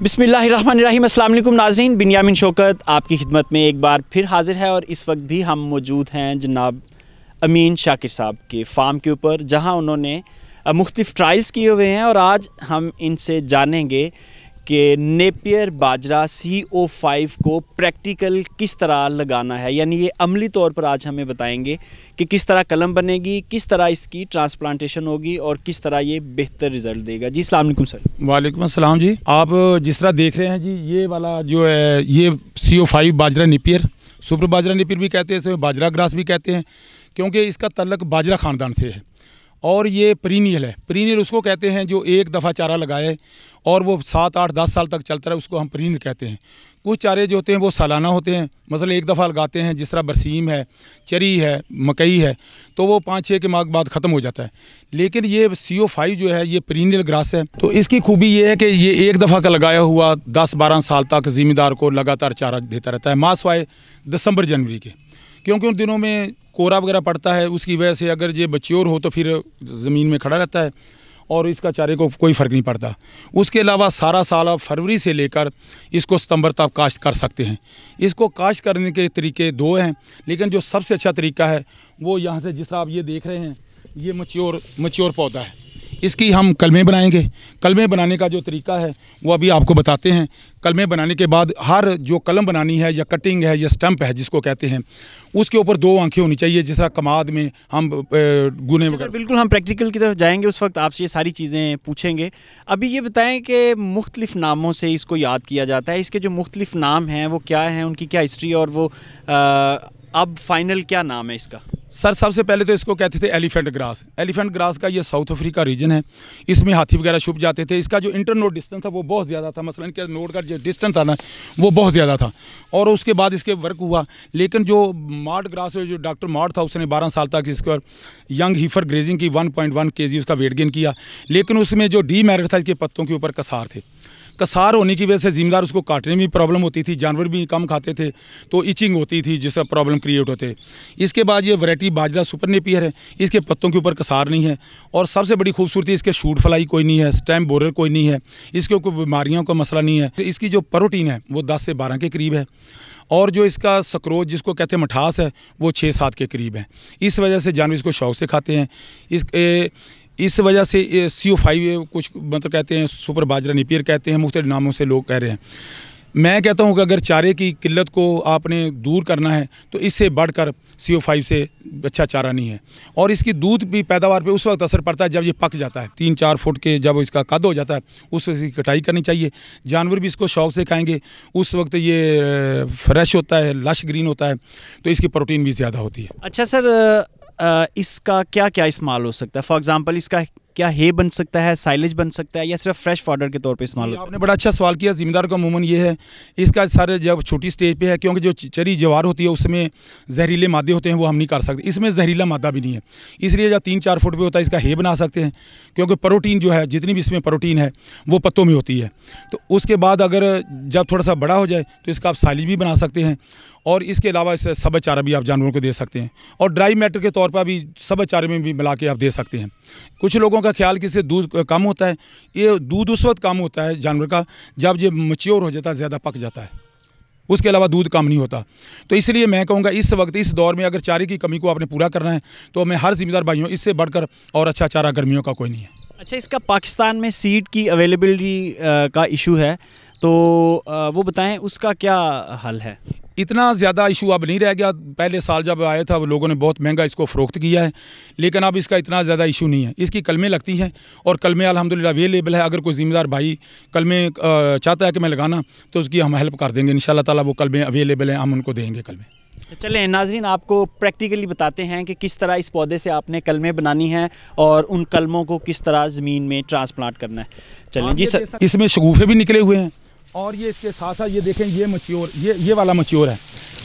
बिस्मिल्लाहिर्रहमानिर्रहीम, अस्सलाम वालेकुम नाज़रीन। बिन्यामिन शौकत आपकी खिदमत में एक बार फिर हाज़िर है और इस वक्त भी हम मौजूद हैं जनाब अमीन शाकिर साहब के फार्म के ऊपर, जहां उन्होंने मुख्तलिफ़ ट्रायल्स किए हुए हैं और आज हम इनसे जानेंगे कि नेपियर बाजरा CO5 को प्रैक्टिकल किस तरह लगाना है, यानी ये अमली तौर पर आज हमें बताएंगे कि किस तरह कलम बनेगी, किस तरह इसकी ट्रांसप्लांटेशन होगी और किस तरह ये बेहतर रिज़ल्ट देगा। जी अस्सलाम वालेकुम सर। वालेकुम अस्सलाम जी। आप जिस तरह देख रहे हैं जी, ये वाला जो है ये CO5 बाजरा नेपियर, सुपर बाजरा नेपियर भी कहते हैं, इसे बाजरा ग्रास भी कहते हैं, क्योंकि इसका तल्लक बाजरा ख़ानदान से है। और ये पीरियड है। पीरियड उसको कहते हैं जो एक दफ़ा चारा लगाए और वो 7, 8, 10 साल तक चलता रहे, उसको हम पीरियड कहते हैं। कुछ चारे जो होते हैं वो सालाना होते हैं, मसलन एक दफ़ा लगाते हैं, जिस तरह बरसीम है, चरी है, मकई है, तो वो 5-6 के माह बाद ख़त्म हो जाता है। लेकिन ये CO5 जो है ये पीरियड ग्रास है, तो इसकी खूबी ये है कि ये एक दफ़ा का लगाया हुआ 10-12 साल तक ज़िम्मेदार को लगातार चारा देता रहता है, मासवाए दिसंबर जनवरी के, क्योंकि उन दिनों में कोरा वगैरह पड़ता है। उसकी वजह से अगर ये मैच्योर हो तो फिर ज़मीन में खड़ा रहता है और इसका चारे को कोई फ़र्क नहीं पड़ता। उसके अलावा सारा साल आप फरवरी से लेकर इसको सितंबर तक काश्त कर सकते हैं। इसको काश्त करने के तरीके 2 हैं, लेकिन जो सबसे अच्छा तरीका है वो यहाँ से जिस तरह आप ये देख रहे हैं, ये मैच्योर पौधा है। इसकी हम कलमे बनाएंगे। कलमे बनाने का जो तरीका है वो अभी आपको बताते हैं। कलमे बनाने के बाद हर जो कलम बनानी है या कटिंग है या स्टंप है जिसको कहते हैं, उसके ऊपर 2 आंखें होनी चाहिए, जिस तरह कमाद में हम गुने वगैरह। बिल्कुल, हम प्रैक्टिकल की तरफ जाएंगे, उस वक्त आपसे ये सारी चीज़ें पूछेंगे। अभी ये बताएं कि मुख्तलिफ़ नामों से इसको याद किया जाता है, इसके जो मुख्तलिफ़ नाम हैं वो क्या हैं, उनकी क्या हिस्ट्री और वो अब फाइनल क्या नाम है इसका? सर सबसे पहले तो इसको कहते थे एलिफेंट ग्रास। एलिफेंट ग्रास का ये साउथ अफ्रीका रीजन है, इसमें हाथी वगैरह छुप जाते थे। इसका जो इंटर नोड डिस्टेंस था वो बहुत ज़्यादा था, मसलन इनके नोड का जो डिस्टेंस था ना वो बहुत ज़्यादा था, और उसके बाद इसके वर्क हुआ। लेकिन जो मार्ट ग्रास है, जो डॉक्टर मार्ट था, उसने 12 साल तक इसके यंग हीफर ग्रेजिंग की 1.1 kg उसका वेट गेन किया। लेकिन उसमें जो डीमेरिट था, इसके पत्तों के ऊपर कसार थे। कसार होने की वजह से ज़िम्मेदार उसको काटने में प्रॉब्लम होती थी, जानवर भी कम खाते थे, तो इचिंग होती थी, जिससे प्रॉब्लम क्रिएट होते। इसके बाद ये वैरायटी बाजरा सुपर नेपियर है, इसके पत्तों के ऊपर कसार नहीं है, और सबसे बड़ी खूबसूरती इसके शूट फ्लाई कोई नहीं है, स्टेम बोरर कोई नहीं है, इसके कोई बीमारियों का मसला नहीं है। तो इसकी जो प्रोटीन है वो 10 से 12 के करीब है, और जो इसका सक्रोज जिसको कहते हैं मिठास है वो 6-7 के करीब है। इस वजह से जानवर इसको शौक से खाते हैं। इस वजह से CO5 कुछ मतलब कहते हैं, सुपर बाजरा नेपियर कहते हैं, मुख्तलिफ नामों से लोग कह रहे हैं। मैं कहता हूं कि अगर चारे की किल्लत को आपने दूर करना है तो इससे बढ़कर CO5 से अच्छा चारा नहीं है। और इसकी दूध भी पैदावार पे उस वक्त असर पड़ता है जब ये पक जाता है, 3-4 फुट के जब इसका कद हो जाता है, उस वक्त इसकी कटाई करनी चाहिए। जानवर भी इसको शौक से खाएंगे, उस वक्त ये फ्रेश होता है, लश ग्रीन होता है, तो इसकी प्रोटीन भी ज़्यादा होती है। अच्छा सर, इसका क्या क्या इस्तेमाल हो सकता है? फॉर एग्जांपल इसका क्या हे बन सकता है, साइलेज बन सकता है, या सिर्फ फ्रेश फॉडर के तौर पे इस्तेमाल होता है? आपने बड़ा अच्छा सवाल किया। ज़िम्मेदार का अमूमन ये है, इसका सारे जब छोटी स्टेज पे है, क्योंकि जो चरी जवार होती है उसमें जहरीले मादे होते हैं, वो हम नहीं कर सकते। इसमें जहरीला मादा भी नहीं है, इसलिए जब 3-4 फुट पे होता है इसका हे बना सकते हैं, क्योंकि प्रोटीन जो है, जितनी भी इसमें प्रोटीन है वो पत्तों में होती है। तो उसके बाद अगर जब थोड़ा सा बड़ा हो जाए तो इसका आप साइलेज भी बना सकते हैं, और इसके अलावा इस सबज चारा भी आप जानवरों को दे सकते हैं, और ड्राई मैटर के तौर पर भी सबज चारे में भी मिला के आप दे सकते हैं। कुछ लोगों का ख्याल कि इससे दूध कम होता है, ये दूध उस वक्त कम होता है जानवर का जब ये मैच्योर हो जाता है, ज़्यादा पक जाता है, उसके अलावा दूध कम नहीं होता। तो इसलिए मैं कहूँगा इस वक्त, इस दौर में अगर चारे की कमी को आपने पूरा करना है तो मैं हर जिम्मेदार भाइयों, इससे बढ़कर और अच्छा चारा गर्मियों का कोई नहीं है। अच्छा, इसका पाकिस्तान में सीड की अवेलेबिलिटी का इशू है, तो वो बताएं उसका क्या हल है? इतना ज़्यादा इशू अब नहीं रह गया। पहले साल जब आया था लोगों ने बहुत महंगा इसको फ़रोख्त किया है, लेकिन अब इसका इतना ज़्यादा इशू नहीं है। इसकी कलमें लगती हैं और कलमें अल्हम्दुलिल्लाह अवेलेबल है। अगर कोई ज़िम्मेदार भाई कलमें चाहता है कि मैं लगाना, तो उसकी हम हेल्प कर देंगे इंशाल्लाह ताला। वो कलमें अवेलेबल हैं, हम उनको देंगे कलमें। चलें नाज़रीन, आपको प्रैक्टिकली बताते हैं कि किस तरह इस पौधे से आपने कलमें बनानी हैं और उन कलमों को किस तरह ज़मीन में ट्रांसप्लांट करना है। चलें जी सर। इसमें शगुफ़े भी निकले हुए हैं, और ये इसके साथ साथ ये देखें, ये मैच्योर, ये वाला मैच्योर है।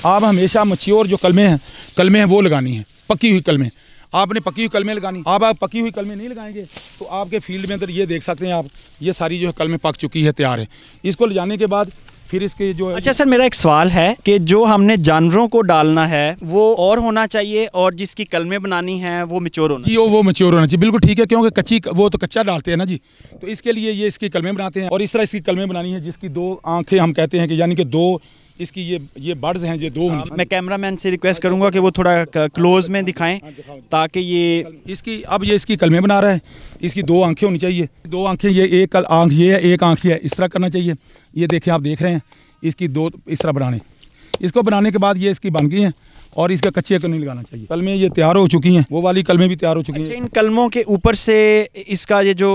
आप हमेशा मैच्योर जो कलमें हैं वो लगानी है, पकी हुई कलमें। आपने पकी हुई कलमें लगानी। आप पकी हुई कलमें नहीं लगाएंगे तो आपके फील्ड में अंदर ये देख सकते हैं आप, ये सारी जो है कलमें पक चुकी है, तैयार है। इसको ले जाने के बाद फिर इसके जो अच्छा सर, मेरा एक सवाल है कि जो हमने जानवरों को डालना है वो और होना चाहिए और जिसकी कलमें बनानी है वो मैच्योर होना जी, वो मैच्योर होना चाहिए, बिल्कुल ठीक है, क्योंकि कच्ची वो तो कच्चा डालते हैं ना जी, तो इसके लिए ये इसकी कलमें बनाते हैं। और इस तरह इसकी कलमें बनानी है जिसकी 2 आंखें हम कहते हैं कि यानी कि 2 इसकी ये बर्ड्स हैं, ये 2 होनी चाहिए। मैं कैमरामैन से रिक्वेस्ट करूंगा कि वो थोड़ा क्लोज में दिखाएं ताकि ये इसकी अब ये इसकी कलमें बना रहा है। इसकी 2 आंखें होनी चाहिए, 2 आंखें, ये एक आंख ये है, एक आंख ये है, इस तरह करना चाहिए। ये देखें, आप देख रहे हैं इसकी 2 इस तरह बनाने। इसको बनाने के बाद ये इसकी बन गई हैं और इसका कच्चे को नहीं लगाना चाहिए। कलमें ये तैयार हो चुकी हैं, वो वाली कलमें भी तैयार हो चुकी हैं। इन कलमों के ऊपर से इसका ये जो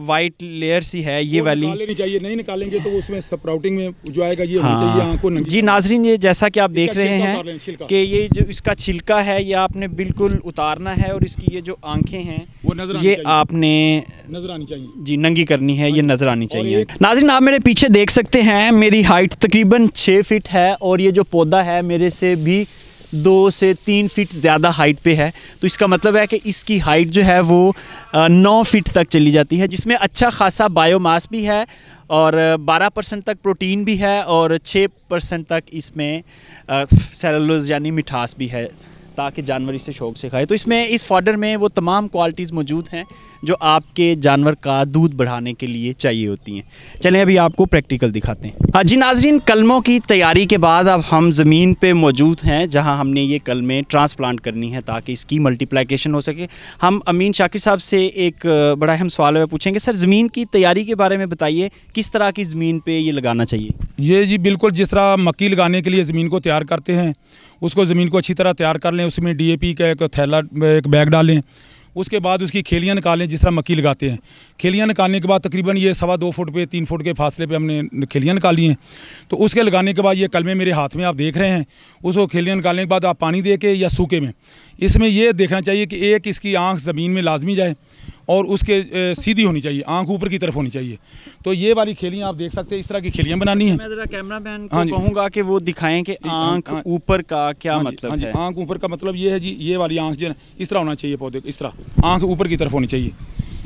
वाइट लेयर सी है ये वाली निकालनी चाहिए, नहीं निकालेंगे तो उसमें स्प्राउटिंग में जो आएगा ये होनी चाहिए आंखों नंगी। जी नाजरीन, ये जैसा कि आप देख रहे हैं कि ये जो इसका छिलका है ये आपने बिल्कुल उतारना है और इसकी ये जो आंखें हैं वो नजर ये आपने नजर आनी चाहिए जी, नंगी करनी है, ये नजर आनी चाहिए। नाजरीन, आप मेरे पीछे देख सकते हैं मेरी हाइट तकरीबन 6 फीट है और ये जो पौधा है मेरे से भी 2 से 3 फीट ज़्यादा हाइट पे है। तो इसका मतलब है कि इसकी हाइट जो है वो 9 फीट तक चली जाती है, जिसमें अच्छा खासा बायोमास भी है और 12% तक प्रोटीन भी है और 6% तक इसमें सेलुलोज यानी मिठास भी है ताकि जानवर इसे शौक से खाए। तो इसमें इस फॉडर में वो तमाम क्वालिटीज़ मौजूद हैं जो आपके जानवर का दूध बढ़ाने के लिए चाहिए होती हैं। चलें अभी आपको प्रैक्टिकल दिखाते हैं। हाँ जी नाजरीन, कलमों की तैयारी के बाद अब हम ज़मीन पे मौजूद हैं जहां हमने ये कलमें ट्रांसप्लांट करनी है ताकि इसकी मल्टीप्लिकेशन हो सके। हम अमीन शाकिर साहब से एक बड़ा अहम सवाल है पूछेंगे। सर, ज़मीन की तैयारी के बारे में बताइए, किस तरह की ज़मीन पर ये लगाना चाहिए? ये जी बिल्कुल जिस तरह मक्की लगाने के लिए ज़मीन को तैयार करते हैं, उसको ज़मीन को अच्छी तरह तैयार कर लें, उसमें DAP का एक थैला एक बैग डालें, उसके बाद उसकी खेलियाँ निकालें जिस तरह मक्की लगाते हैं। खेलियाँ निकालने के बाद तकरीबन ये 2.25 फुट पे 3 फुट के फासले पे हमने खेलियाँ निकाली हैं। तो उसके लगाने के बाद ये कलमें मेरे हाथ में आप देख रहे हैं, उसको खेलियाँ निकालने के बाद आप पानी दे के या सूखे में, इसमें ये देखना चाहिए कि एक इसकी आँख ज़मीन में लाजमी जाए और उसके सीधी होनी चाहिए, आंख ऊपर की तरफ होनी चाहिए। तो ये वाली खेलियाँ आप देख सकते हैं, इस तरह की खेलियाँ बनानी है। मैं ज़रा कैमरामैन को कहूँगा कि वो दिखाएं कि आंख ऊपर का क्या मतलब है। आंख ऊपर का मतलब ये है जी, ये वाली आंख जो है इस तरह होना चाहिए पौधे, इस तरह आंख ऊपर की तरफ होनी चाहिए,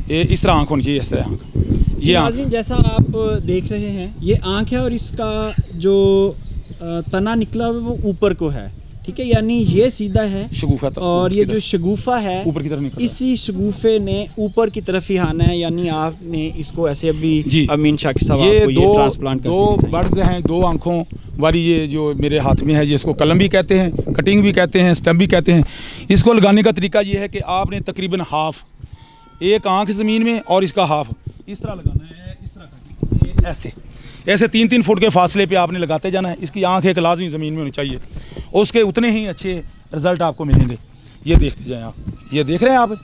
ये इस तरह आंख होनी चाहिए, इस तरह आंख। ये आंख जैसा आप देख रहे हैं ये आंख है और इसका जो तना निकला हुआ वो ऊपर को है, ठीक है, यानी ये सीधा है शगुफा और ये जो शगुफा है ऊपर की तरफ निकल, इसी शगुफे ने ऊपर की तरफ ही आना है। यानी आपने इसको ऐसे अभी अमीन शाकिर साहब आपको ये ट्रांसप्लांट दो बर्ड्स हैं, 2 आंखों वाली, ये जो मेरे हाथ में है जिसको कलम भी कहते हैं, कटिंग भी कहते हैं, स्टम्प भी कहते हैं। इसको लगाने का तरीका ये है कि आपने तकरीबन हाफ, एक आंख ज़मीन में और इसका हाफ इस तरह लगाना है, इस तरह ऐसे ऐसे 3-3 फुट के फासले पे आपने लगाते जाना है। इसकी आंख एक लाजमी ज़मीन में होनी चाहिए, उसके उतने ही अच्छे रिज़ल्ट आपको मिलेंगे। ये देखते जाएं आप, ये देख रहे हैं आप,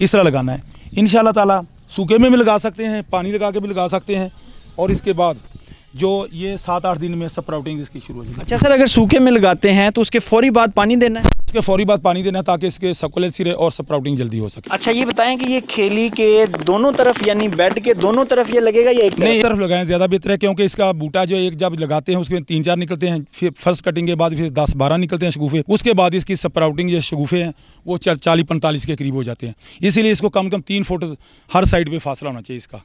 इस तरह लगाना है। इंशाल्लाह ताला सूखे में भी लगा सकते हैं, पानी लगा के भी लगा सकते हैं और इसके बाद जो ये 7-8 दिन में स्प्राउटिंग इसकी शुरू हो जाएगी। अच्छा सर, अगर सूखे में लगाते हैं तो उसके फौरी बाद पानी देना है? उसके फौरी बाद पानी देना ताकि इसके सक्कुलेंसी रहे और स्प्राउटिंग जल्दी हो सके। अच्छा, ये बताएं कि ये खेली के दोनों तरफ यानी बेड के दोनों तरफ ये लगेगा या एक तरफ? नहीं, तरफ लगाएं ज़्यादा बेहतर है, क्योंकि इसका बूटा जो एक जब लगाते हैं उसके 3-4 निकलते हैं, फिर फर्स्ट कटिंग के बाद फिर 10-12 निकलते हैं शगुफे, उसके बाद इसकी स्प्राउटिंग जो शगुफे हैं वो 40-45 के करीब हो जाते हैं। इसीलिए इसको कम से कम 3 फुट हर साइड पर फासला होना चाहिए इसका।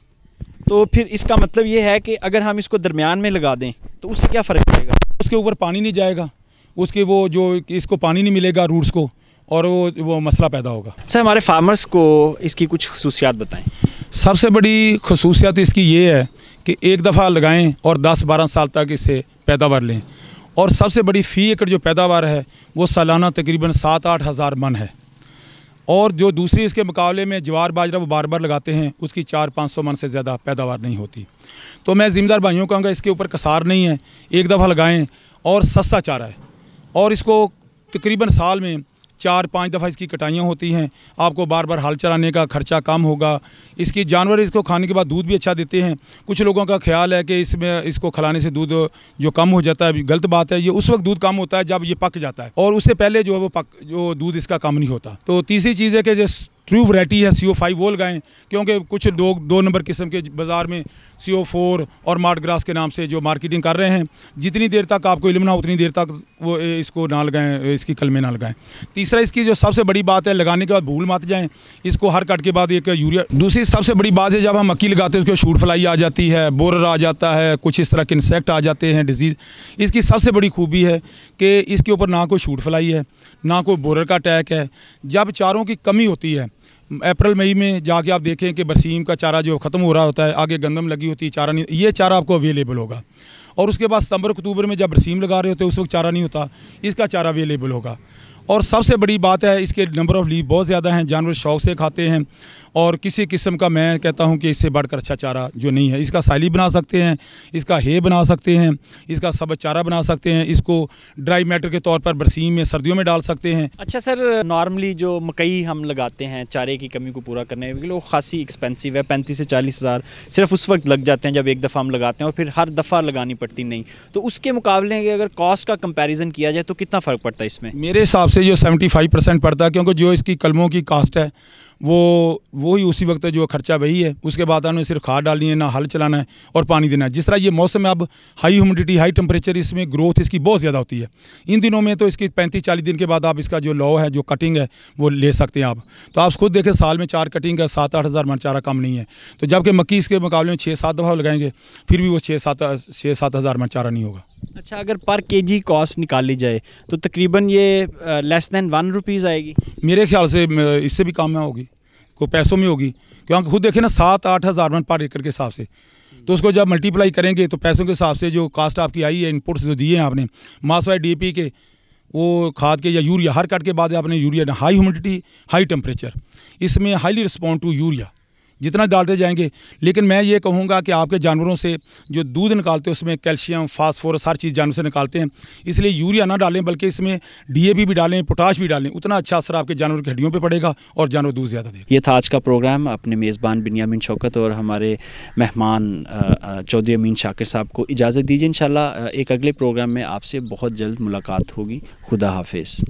तो फिर इसका मतलब ये है कि अगर हम इसको दरमियान में लगा दें तो उससे क्या फ़र्क पड़ेगा? उसके ऊपर पानी नहीं जाएगा, उसके वो जो इसको पानी नहीं मिलेगा रूट्स को, और वो मसला पैदा होगा। सर, हमारे फार्मर्स को इसकी कुछ खसूसियात बताएं। सबसे बड़ी खसूसियात इसकी ये है कि एक दफ़ा लगाएं और 10-12 साल तक इससे पैदावार लें, और सबसे बड़ी फ़ी एकड़ जो पैदावार है वो सालाना तकरीबन 7-8 हज़ार मन है। और जो दूसरी इसके मुकाबले में ज्वार बाजरा वो बार बार लगाते हैं, उसकी 400-500 मन से ज़्यादा पैदावार नहीं होती। तो मैं ज़िम्मेदार भाइयों कहूँगा इसके ऊपर कसार नहीं है, एक दफ़ा लगाएं और सस्ता चारा है, और इसको तकरीबन साल में 4-5 दफ़ा इसकी कटाइयाँ होती हैं। आपको बार बार हल चलाने का खर्चा कम होगा। इसकी जानवर इसको खाने के बाद दूध भी अच्छा देते हैं। कुछ लोगों का ख्याल है कि इसमें इसको खिलाने से दूध जो कम हो जाता है, गलत बात है। ये उस वक्त दूध कम होता है जब ये पक जाता है, और उससे पहले जो है वो जो दूध इसका कम नहीं होता। तो तीसरी चीज़ है कि ट्रू वैरायटी है CO5 वो लगाएं, क्योंकि कुछ लोग 2 नंबर किस्म के बाज़ार में CO4 और मार्ट ग्रास के नाम से जो मार्केटिंग कर रहे हैं, जितनी देर तक आपको इल्म ना हो उतनी देर तक वो इसको ना लगाएं, इसकी कलमें ना लगाएं। तीसरा, इसकी जो सबसे बड़ी बात है, लगाने के बाद भूल मत जाएं, इसको हर कट के बाद एक यूरिया। दूसरी सबसे बड़ी बात है, जब हम मक्की लगाते हैं उसको शूट फ्लाई आ जाती है, बोरर आ जाता है, कुछ इस तरह के इंसेक्ट आ जाते हैं, डिजीज़। इसकी सबसे बड़ी खूबी है कि इसके ऊपर ना कोई शूट फ्लाई है, ना कोई बोरर का अटैक है। जब चारों की कमी होती है, अप्रैल मई में जाके आप देखें कि बरसीम का चारा जो ख़त्म हो रहा होता है, आगे गंदम लगी होती है, चारा नहीं, ये चारा आपको अवेलेबल होगा। और उसके बाद सितंबर अक्टूबर में जब बरसीम लगा रहे होते हैं उस वक्त चारा नहीं होता, इसका चारा अवेलेबल होगा। और सबसे बड़ी बात है, इसके नंबर ऑफ़ लीफ बहुत ज़्यादा हैं, जानवर शौक से खाते हैं। और किसी किस्म का मैं कहता हूं कि इससे बढ़कर अच्छा चारा जो नहीं है। इसका साइली बना सकते हैं, इसका हे बना सकते हैं, इसका सब चारा बना सकते हैं, इसको ड्राई मैटर के तौर पर बरसीम में सर्दियों में डाल सकते हैं। अच्छा सर, नॉर्मली जो मकई हम लगाते हैं चारे की कमी को पूरा करने के लिए, वो खासी एक्सपेंसिव है, 35 से 40 हज़ार सिर्फ उस वक्त लग जाते हैं जब एक दफ़ा हम लगाते हैं, और फिर हर दफ़ा लगानी पड़ती नहीं। तो उसके मुकाबले अगर कॉस्ट का कंपैरिजन किया जाए तो कितना फ़र्क पड़ता है इसमें? मेरे हिसाब से जो 75% पड़ता है, क्योंकि जो इसकी कलमों की कास्ट है वो ही उसी वक्त जो खर्चा वही है। उसके बाद हमें सिर्फ खाद डालनी है, ना हल चलाना है और पानी देना है। जिस तरह ये मौसम है, अब हाई ह्यूमिडिटी, हाई टेम्परेचर, इसमें ग्रोथ इसकी बहुत ज़्यादा होती है। इन दिनों में तो इसकी 35-40 दिन के बाद आप इसका जो लॉ है, जो कटिंग है, वो ले सकते हैं आप। तो आप खुद देखें, साल में 4 कटिंग का 7-8 हज़ार मन चारा कम नहीं है। तो जबकि मक्की इसके मुकाबले में 6-7 दफ़ा लगाएंगे, फिर भी वो 6-7 हज़ार मन चारा नहीं होगा। अच्छा, अगर पर केजी कॉस्ट निकाल ली जाए तो तकरीबन ये लेस दैन 1 रुपीज़ आएगी? मेरे ख्याल से इससे भी कम में होगी, को पैसों में होगी। क्योंकि खुद देखें ना, 7-8 हज़ार मन पर एकड़ के हिसाब से, तो उसको जब मल्टीप्लाई करेंगे तो पैसों के हिसाब से जो कास्ट आपकी आई है, इनपुट्स जो दिए हैं आपने, मासवाई DAP के, वो खाद के या यूरिया, हर कट के बाद आपने urea, high humidity, high temperature, इसमें हाईली रिस्पॉन्ड टू यूरिया जितना डालते जाएंगे। लेकिन मैं ये कहूँगा कि आपके जानवरों से जो दूध निकालते हैं उसमें कैल्शियम, फास्फोरस, हर चीज़ जानवर से निकालते हैं, इसलिए यूरिया ना डालें, बल्कि इसमें DAP भी डालें, पोटाश भी डालें। उतना अच्छा असर आपके जानवर की हड्डियों पे पड़ेगा और जानवर दूध ज़्यादा देगा। ये था आज का प्रोग्राम। अपने मेज़बान बिन्यामीन शौकत और हमारे मेहमान चौधरी अमीन शाकिर साहब को इजाज़त दीजिए। इंशाल्लाह एक अगले प्रोग्राम में आपसे बहुत जल्द मुलाकात होगी। खुदा हाफिज़।